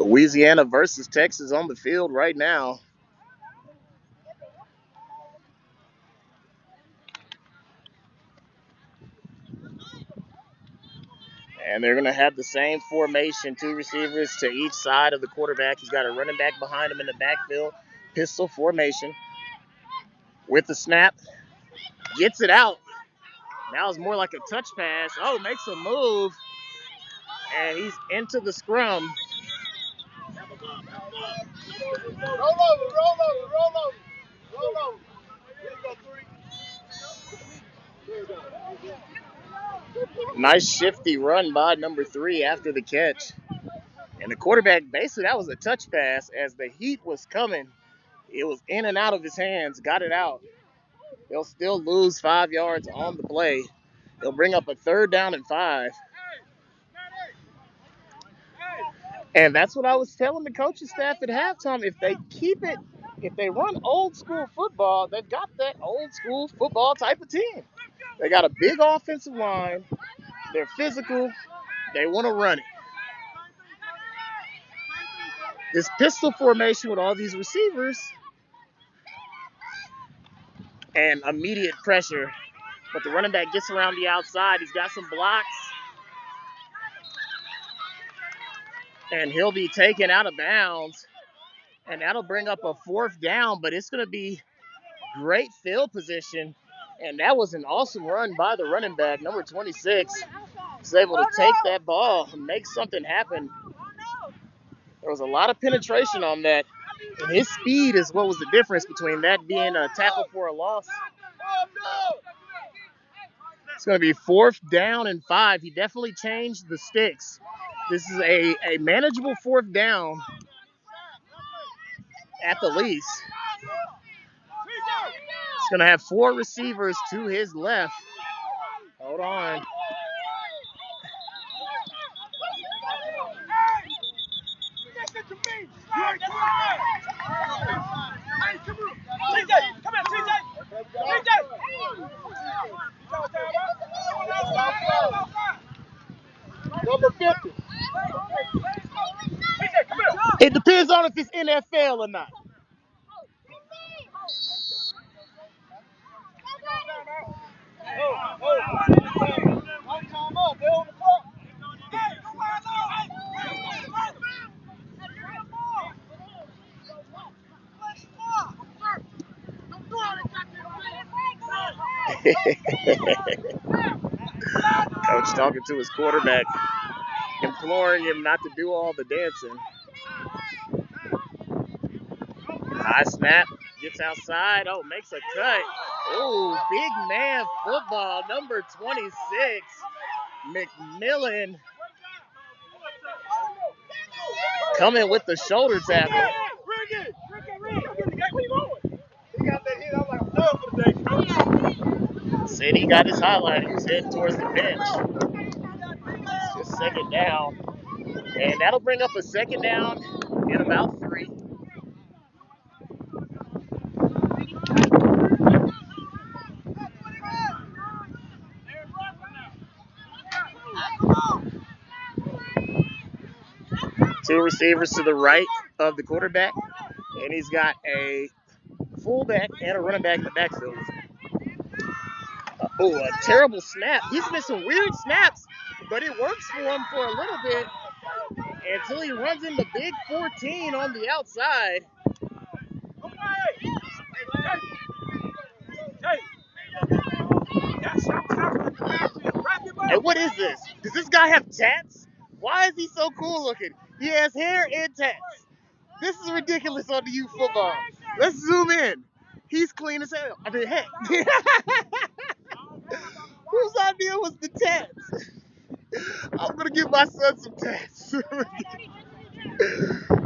Louisiana versus Texas on the field right now. And they're going to have the same formation, two receivers to each side of the quarterback. He's got a running back behind him in the backfield, pistol formation. With the snap, gets it out. Now it's more like a touch pass. Oh, makes a move. And he's into the scrum. Roll over. Nice shifty run by number 3 after the catch. And the quarterback, basically, that was a touch pass. As the heat was coming, it was in and out of his hands, got it out. They'll still lose 5 yards on the play. They'll bring up a 3rd down and 5. And that's what I was telling the coaching staff at halftime. If they keep it, if they run old school football, they've got that old school football type of team. They got a big offensive line. They're physical. They want to run it. This pistol formation with all these receivers and immediate pressure. But the running back gets around the outside. He's got some blocks. And he'll be taken out of bounds. And that'll bring up a 4th down, but it's going to be great field position. And that was an awesome run by the running back, number 26. Was able to take that ball and make something happen. There was a lot of penetration on that. And his speed is what was the difference between that being a tackle for a loss. It's going to be 4th down and 5. He definitely changed the sticks. This is a manageable 4th down at the least. He's going to have 4 receivers to his left. Hold on. Number 50. It depends on if it's NFL or not. Coach talking to his quarterback, imploring him not to do all the dancing. High snap, gets outside. Oh, makes a cut. Oh, big man football, number 26, McMillan, coming with the shoulder tackle. Said he got his highlight. He was heading towards the bench. It's just 2nd down. And that'll bring up a 2nd down in about 3. Two receivers to the right of the quarterback. And he's got a fullback and a running back in the backfield. Oh, a terrible snap. He's missed some weird snaps, but it works for him for a little bit until he runs into big 14 on the outside. And what is this? Does this guy have tats? Why is he so cool looking? He has hair and tats. This is ridiculous on the youth football. Let's zoom in. He's clean as hell. I mean, heck. Whose idea was the tats? I'm going to give my son some tats.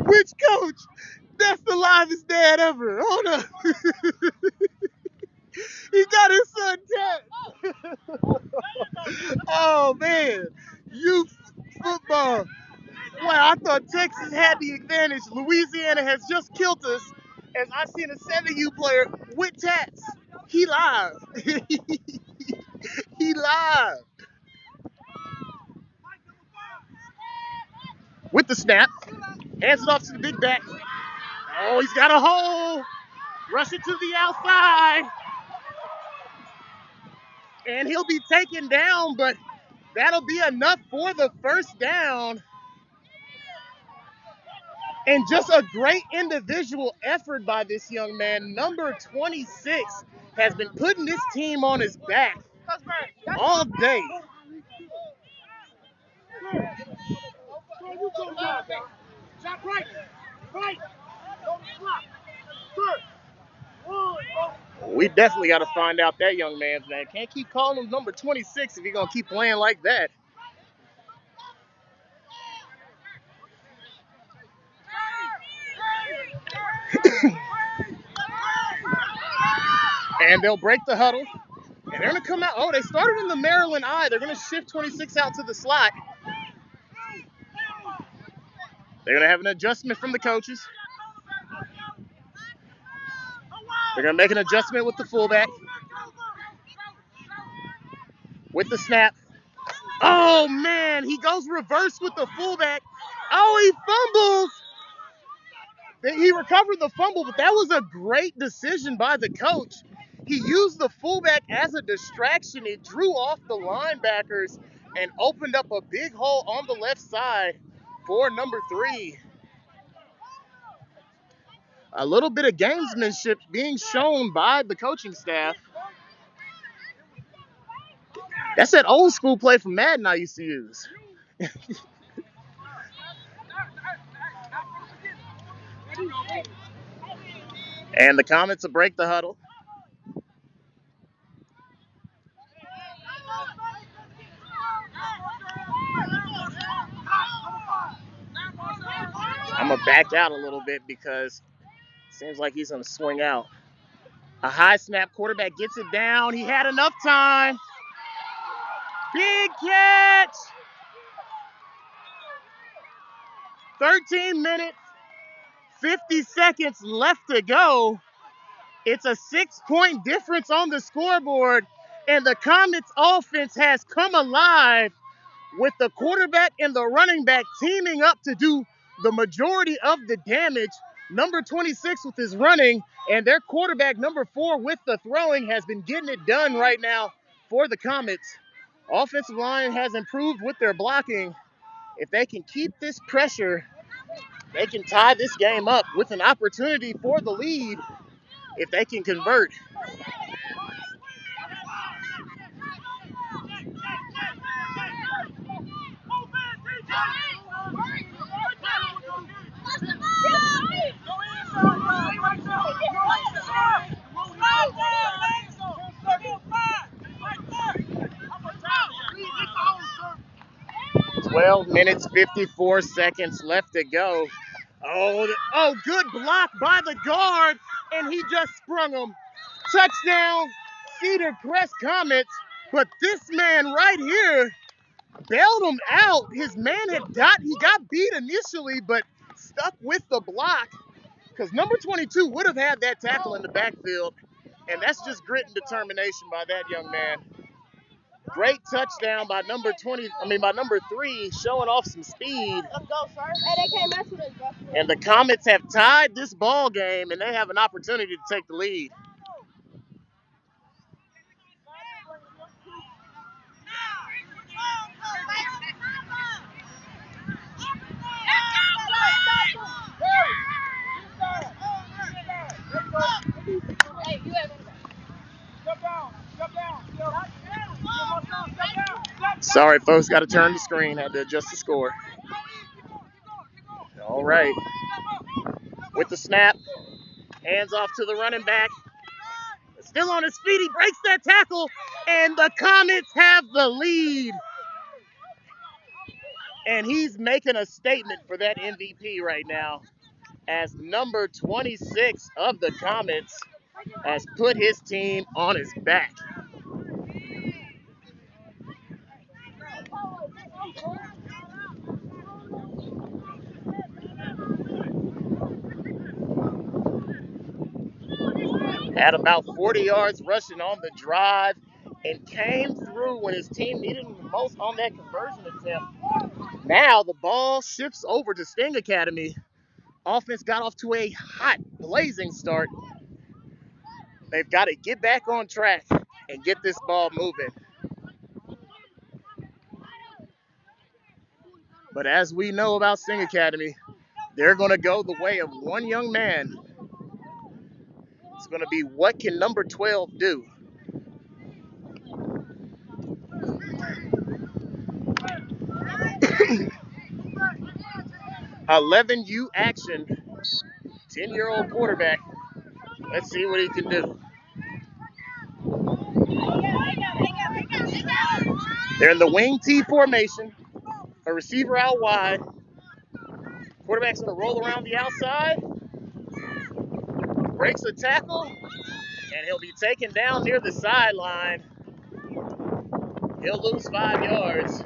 Which coach? That's the livest dad ever. Hold up. He got his son tats. Oh, man. Youth football. Wow, I thought Texas had the advantage. Louisiana has just killed us as I seen a 7U player with tats. He live. He live. With the snap. Hands it off to the big back. Oh, he's got a hole. Rush it to the outside. And he'll be taken down, but that'll be enough for the first down. And just a great individual effort by this young man. Number 26 has been putting this team on his back all day. We definitely got to find out that young man's name. Can't keep calling him number 26 if you're going to keep playing like that. And they'll break the huddle. And they're going to come out. Oh, they started in the Maryland I. They're going to shift 26 out to the slot. They're going to have an adjustment from the coaches. They're going to make an adjustment with the fullback. With the snap. Oh, man, he goes reverse with the fullback. Oh, he fumbles. He recovered the fumble, but that was a great decision by the coach. He used the fullback as a distraction. It drew off the linebackers and opened up a big hole on the left side for number 3. A little bit of gamesmanship being shown by the coaching staff. That's that old school play from Madden I used to use. And the Comets will break the huddle. I'm going to back out a little bit because it seems like he's going to swing out. A high snap, quarterback gets it down. He had enough time. Big catch. 13 minutes, 50 seconds left to go. It's a 6-point difference on the scoreboard, and the Comets offense has come alive with the quarterback and the running back teaming up to do the majority of the damage. Number 26 with his running, and their quarterback, number 4, with the throwing, has been getting it done right now for the Comets. Offensive line has improved with their blocking. If they can keep this pressure, they can tie this game up with an opportunity for the lead if they can convert. Twelve minutes, 54 seconds left to go. Oh, good block by the guard, and he just sprung him. Touchdown, Cedar Crest Comets. But this man right here bailed him out. His man he got beat initially, but stuck with the block because number 22 would have had that tackle in the backfield, and that's just grit and determination by that young man. Great touchdown by number 3, showing off some speed. Let's go, sir. Hey, they can't mess with us, bro. And the Comets have tied this ball game, and they have an opportunity to take the lead. Sorry, folks, got to turn the screen. Had to adjust the score. All right. With the snap, hands off to the running back. Still on his feet, he breaks that tackle, and the Comets have the lead. And he's making a statement for that MVP right now, as number 26 of the Comets has put his team on his back. Had about 40 yards rushing on the drive and came through when his team needed him the most on that conversion attempt. Now the ball shifts over to Sting Academy, offense got off to a hot, blazing start. They've got to get back on track and get this ball moving. But as we know about Sting Academy, they're going to go the way of one young man. It's going to be, what can number 12 do? (11U) action. 10-year-old quarterback. Let's see what he can do. They're in the wing T formation. A receiver out wide. Quarterback's going to roll around the outside. Breaks the tackle. And he'll be taken down near the sideline. He'll lose 5 yards.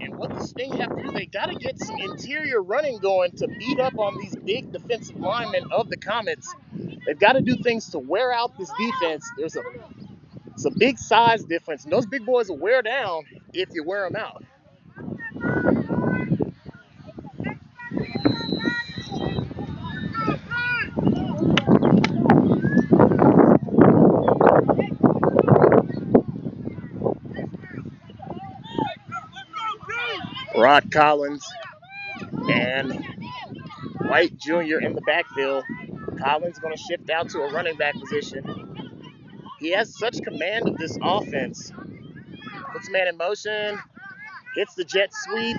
And what the Sting have to do, they got to get some interior running going to beat up on these big defensive linemen of the Comets. They've got to do things to wear out this defense. It's a big size difference, and those big boys will wear down if you wear them out. Rod Collins and White Jr. in the backfield. Collins going to shift out to a running back position. He has such command of this offense. Puts man in motion, hits the jet sweep.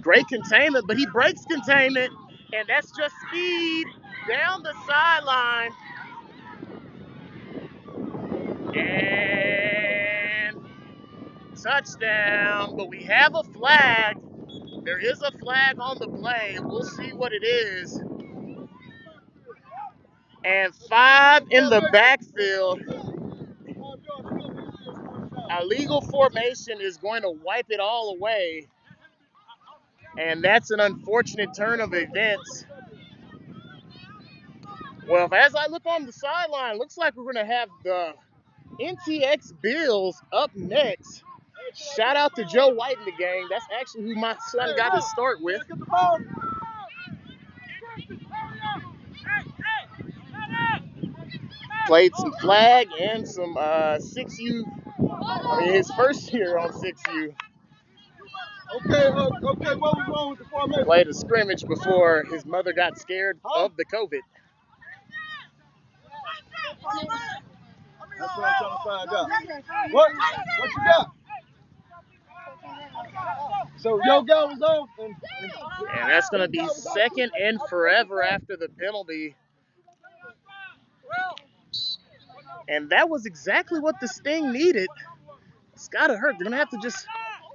Great containment, but he breaks containment, and that's just speed down the sideline. And touchdown, but we have a flag. There is a flag on the play. We'll see what it is. And 5 in the backfield. A legal formation is going to wipe it all away. And that's an unfortunate turn of events. Well, as I look on the sideline, looks like we're going to have the NTX Bills up next. Shout out to Joe White in the gang. That's actually who my son got to start with. Played some flag and some 6U. I mean, his first year on 6U. Okay, what was wrong with the formation? Played a scrimmage before his mother got scared of the COVID. That's what I'm trying to find out. What you got? So your guy was off, and that's going to be second and forever after the penalty. And that was exactly what the Sting needed. It's got to hurt. They're going to have to just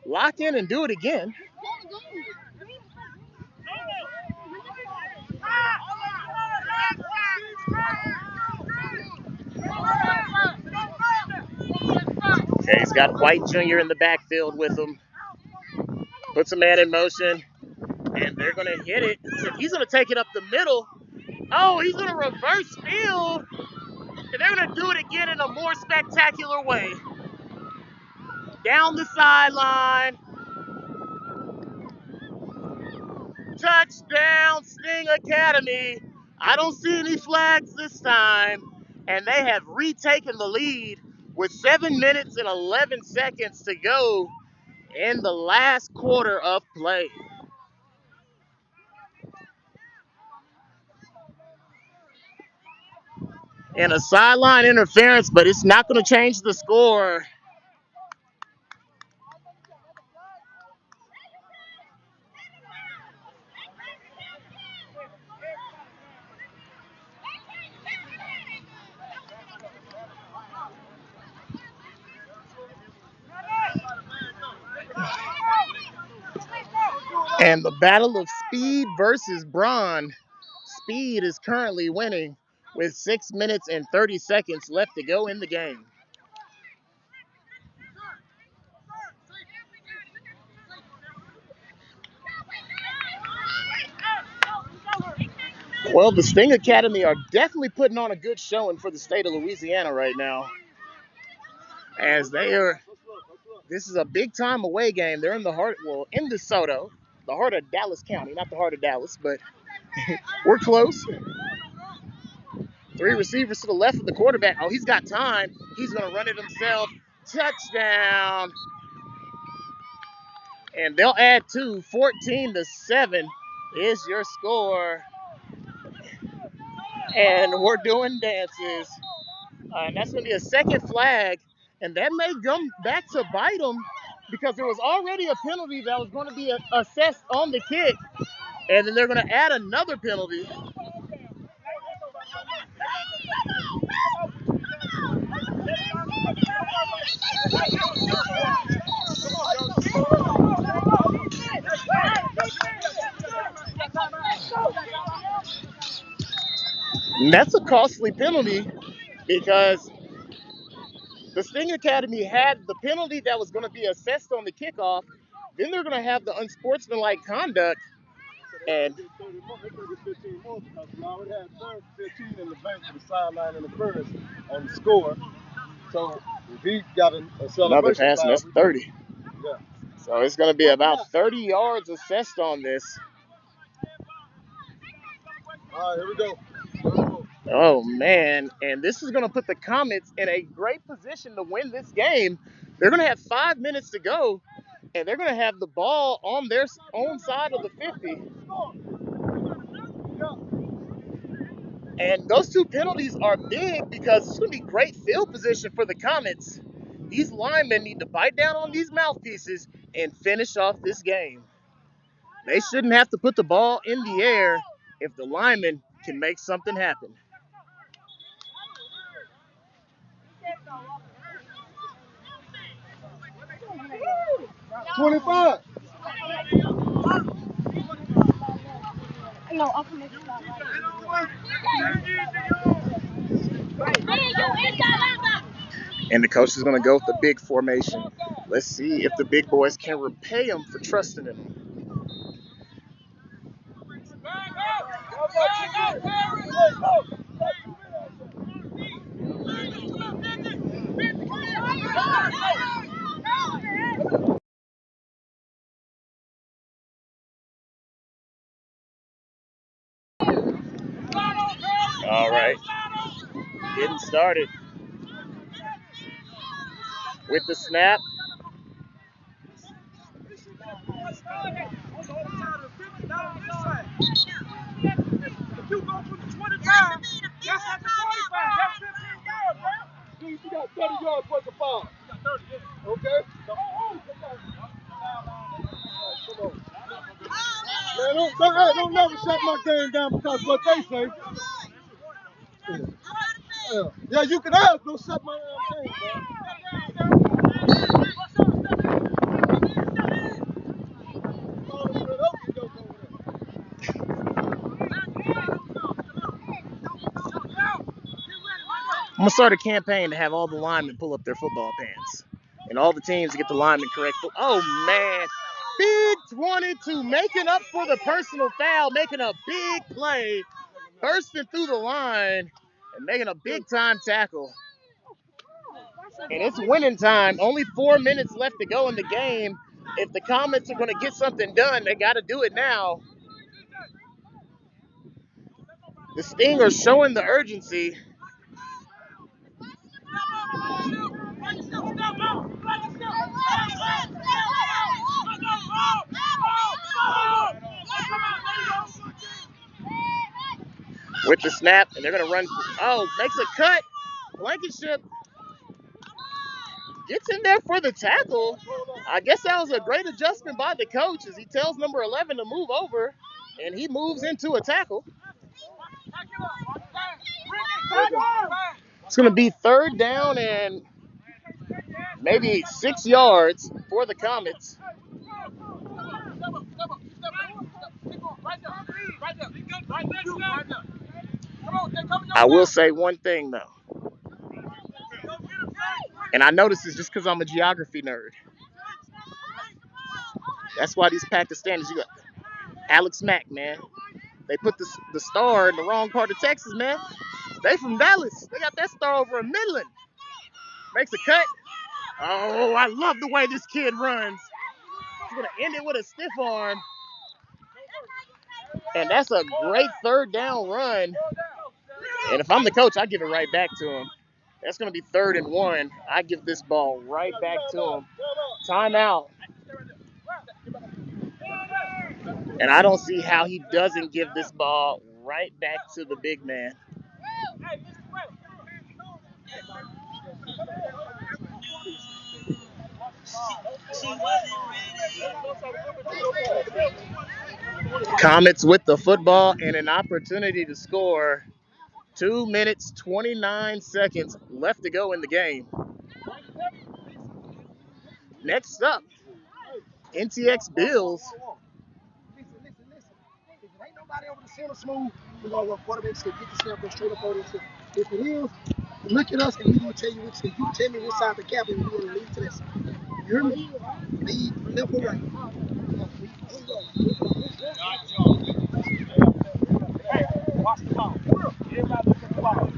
lock in and do it again. Okay, he's got White Jr. in the backfield with him. Puts a man in motion, and they're going to hit it. He's going to take it up the middle. Oh, he's going to reverse field, and they're going to do it again in a more spectacular way. Down the sideline. Touchdown, Sting Academy. I don't see any flags this time, and they have retaken the lead with 7 minutes and 11 seconds to go in the last quarter of play. And a sideline interference, but it's not going to change the score. And the battle of speed versus brawn. Speed is currently winning with 6 minutes and 30 seconds left to go in the game. Well, the Sting Academy are definitely putting on a good showing for the state of Louisiana right now, as they are This is a big time away game. They're in in DeSoto, the heart of Dallas County, not the heart of Dallas, but we're close. Three receivers to the left of the quarterback. Oh, he's got time. He's going to run it himself. Touchdown. And they'll add two. 14-7 is your score. And we're doing dances. And that's going to be a second flag. And that may come back to bite them because there was already a penalty that was going to be assessed on the kick. And then they're going to add another penalty. And that's a costly penalty because the Sting Academy had the penalty that was going to be assessed on the kickoff. Then they're going to have the unsportsmanlike conduct. And They 15 more because we already had 15 in the bank for the sideline and the furnace on the score. So if he got a celebration, another pass, and that's 30. Yeah. So it's going to be about 30 yards assessed on this. All right, here we go. Oh, man. And this is going to put the Comets in a great position to win this game. They're going to have 5 minutes to go, and they're going to have the ball on their own side of the 50. And those two penalties are big because it's going to be great field position for the Comets. These linemen need to bite down on these mouthpieces and finish off this game. They shouldn't have to put the ball in the air if the linemen can make something happen. $25. No, I'll come and stop. And the coach is going to go with the big formation. Let's see if the big boys can repay them for trusting in them. All right. Getting started. With the snap. You got 30 yards worth of ball. Okay? Come on. Man, don't never shut my game down because what they say. Yeah, you can ask. Don't shut my game down. I'm going to start a campaign to have all the linemen pull up their football pants. And all the teams to get the linemen correct. Oh, man. Big 22 making up for the personal foul, making a big play, bursting through the line, and making a big-time tackle. And it's winning time. Only 4 minutes left to go in the game. If the Comets are going to get something done, they got to do it now. The Sting are showing the urgency. With the snap, and they're going to run. Oh, makes a cut. Blankenship gets in there for the tackle. I guess that was a great adjustment by the coach as he tells number 11 to move over, and he moves into a tackle. It's going to be 3rd down and maybe 6 yards for the Comets. I will say one thing, though. And I noticed this just because I'm a geography nerd. That's why these Pakistanis, you got Alex Mack, man. They put the star in the wrong part of Texas, man. They from Dallas. They got that star over in Midland. Makes a cut. Oh, I love the way this kid runs. He's going to end it with a stiff arm. And that's a great third down run. And if I'm the coach, I give it right back to him. That's going to be 3rd and 1. I give this ball right back to him. Timeout. And I don't see how he doesn't give this ball right back to the big man. Comets with the football and an opportunity to score. 2 minutes, 29 seconds left to go in the game. Next up, NTX Bills. If ain't nobody over the center smooth, we're going to run quarterback stick, get the snap, go straight up over the center. If it is, look at us and we're going to tell you which side. You tell me which side the cap and we're going to lead to that side. You hear me? Lead left or right. Hey, watch the ball. Everybody look at the ball.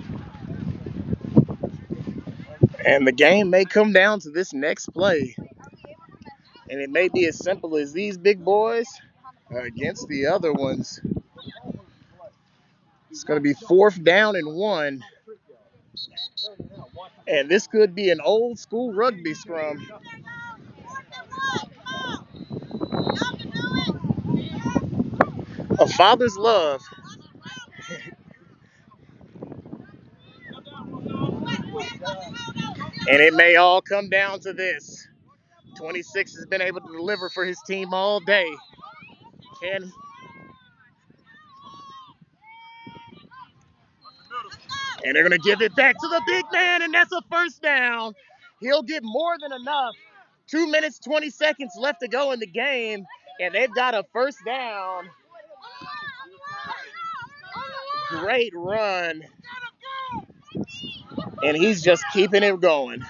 And the game may come down to this next play. And it may be as simple as these big boys against the other ones. It's going to be 4th down and 1. And this could be an old school rugby scrum. A father's love. And it may all come down to this. 26 has been able to deliver for his team all day. And they're going to give it back to the big man, and that's a 1st down. He'll get more than enough. 2 minutes, 20 seconds left to go in the game, and they've got a 1st down. Great run. And he's just keeping it going.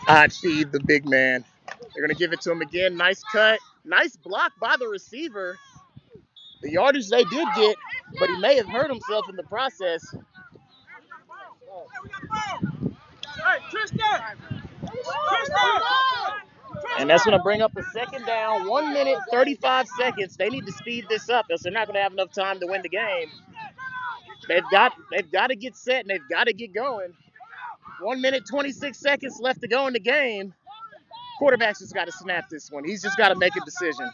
I'd feed the big man. They're going to give it to him again. Nice cut. Nice block by the receiver. The yardage they did get, but he may have hurt himself in the process. And that's going to bring up a 2nd down. 1 minute, 35 seconds. They need to speed this up, else they're not going to have enough time to win the game. They've got to get set, and they've got to get going. 1 minute, 26 seconds left to go in the game. Quarterback's just got to snap this one. He's just got to make a decision.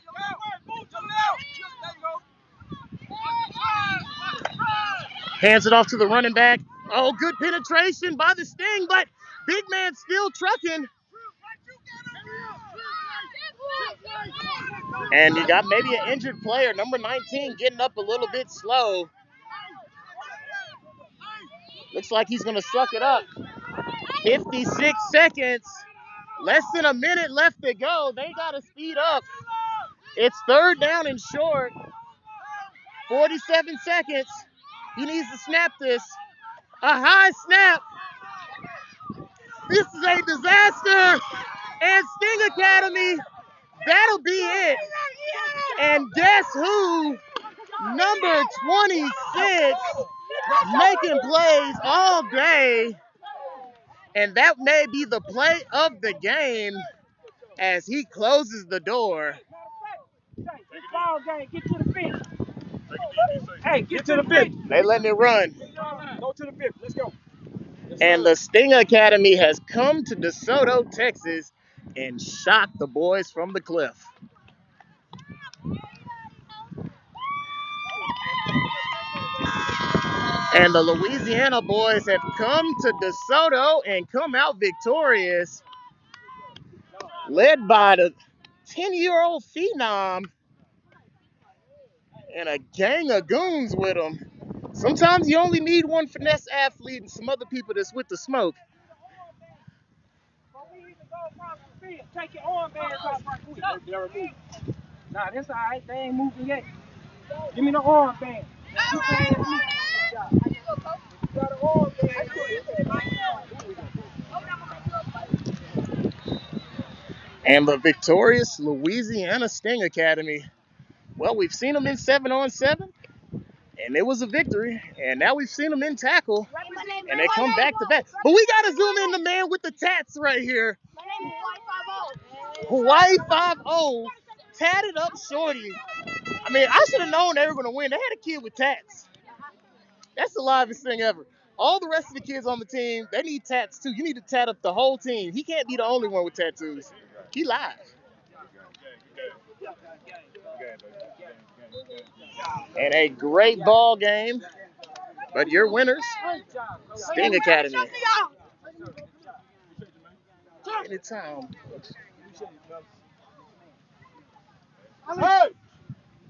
Hands it off to the running back. Oh, good penetration by the Sting, but big man still trucking. And you got maybe an injured player, number 19, getting up a little bit slow. Looks like he's going to suck it up. 56 seconds. Less than a minute left to go. They got to speed up. It's 3rd down and short. 47 seconds. He needs to snap this. A high snap. This is a disaster. And Sting Academy, that'll be it. And guess who? Number 26, making plays all day. And that may be the play of the game as he closes the door. Get to the 5th. Hey, get to the 5th. They letting it run. Go to the 5th. Let's go. And the Sting Academy has come to DeSoto, Texas, and shocked the boys from the cliff. And the Louisiana boys have come to DeSoto and come out victorious, led by the 10-year-old phenom and a gang of goons with him. Sometimes you only need one finesse athlete and some other people that's with the smoke. Take your armbands off right quick. They're removed. Nah, that's all right. They ain't moving yet. Give me the armband. You got an armband. And the victorious Louisiana Sting Academy. Well, we've seen them in 7-on-7, and it was a victory. And now we've seen them in tackle, and they come back to back. But we got to zoom in the man with the tats right here. Hawaii 5-0, tatted up shorty. I mean, I should have known they were going to win. They had a kid with tats. That's the livest thing ever. All the rest of the kids on the team, they need tats too. You need to tat up the whole team. He can't be the only one with tattoos. He live. And a great ball game. But your winners, Sting Academy. Anytime. Hey,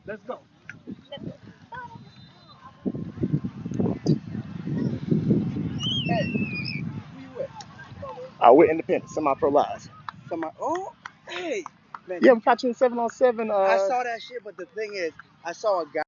let's go. Hey, who you with? We're independent, semi-pro live. Oh, hey, man. Yeah, we caught you in 7-on-7. I saw that shit, but the thing is, I saw a guy.